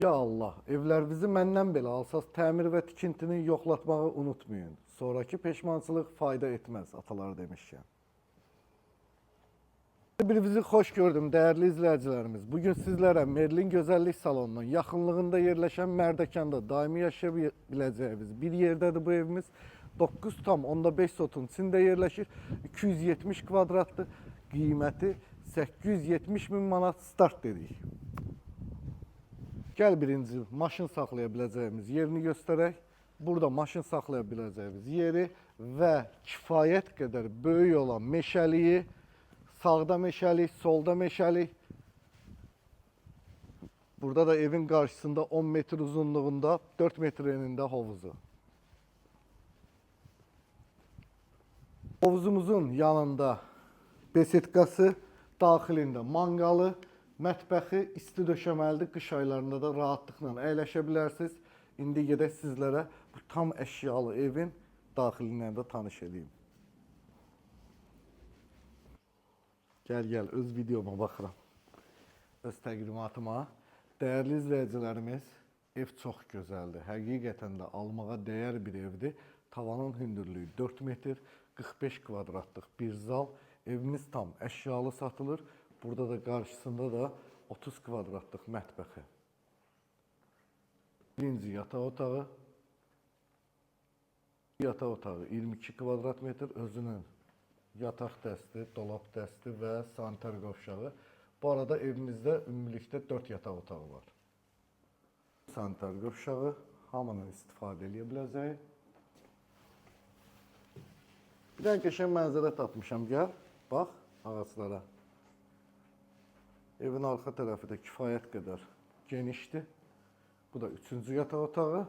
Ya Allah, evlərinizi məndən belə alsaz təmir və tikintini yoxlatmağı unutmayın. Sonraki peşmançılıq fayda etməz, atalar demişkən. Bir-birinizi xoş gördüm, dəyərli izləyicilərimiz. Bugün sizlərə Merlin Gözəllik Salonunun yaxınlığında yerləşən Mərdəkanda daimi yaşaya biləcəyiniz bir yerdədir bu evimiz. 9,5 sotun içində yerləşir, 270 kvadratdır, qiyməti 870 min manat start dedik. Gəl birinci maşın saxlaya biləcəyimiz yerini göstərək. Burada maşın saxlaya biləcəyimiz yeri və kifayət qədər böyük olan meşəliyi, sağda meşəlik, solda meşəlik. Burada da evin qarşısında 10 metr uzunluğunda, 4 metr enində hovuzu. Hovuzumuzun yanında besetkası, daxilində manqalı, mətbəxi isti döşəməlidir. Qış aylarında da rahatlıqla əyləşə bilərsiniz. İndi gedək sizlərə bu tam əşyalı evin daxilindən də tanış edeyim. Gəl, öz videoma baxıram. Öz təqdimatıma. Dəyərli izləyicilərimiz, ev çox gözəldir. Həqiqətən də almağa dəyər bir evdir. Tavanın hündürlüyü 4 metr, 45 kvadratlıq bir zal. Evimiz tam əşyalı satılır. Burada da qarşısında da 30 kvadratlıq mətbəxi. Birinci yataq otağı. Yataq otağı 22 kvadrat metr, özünün yataq dəsti, dolab dəsti və sanitar qovşağı. Bu arada evimizdə ümumilikdə 4 yataq otağı var. Sanitar qovşağı, hamının istifadə edə biləcəyi. Bir dənə qəşəng mənzərə tapmışam, gəl, bax ağaclara. Evin arxa tərəfi də kifayət qədər genişdir. Bu da 3-cü yataq otağı.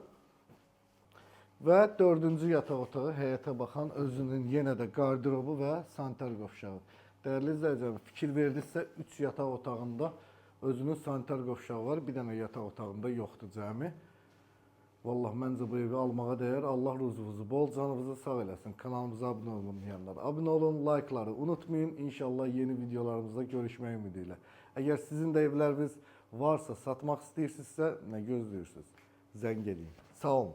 Və 4-cü yataq otağı həyətə baxan özünün yenə də qardirobu və sanitar qovşağı. Dəyərli izləyicilərim, fikir verdinizsə 3 yataq otağında özünün sanitar qovşağı var. Bir dənə yataq otağında yoxdur cəmi. Vallahi məncə bu evi almağa dəyər. Allah ruzunuzu bol, canınızı sağ eləsin. Kanalımıza abunə olmayanlar abunə olun, like'ları unutmayın. İnşallah yeni videolarımızda görüşmək ümidi ilə. Əgər sizin də evləriniz varsa, satmaq istəyirsinizsə, nə gözləyirsiniz? Zəng edin. Sağ olun.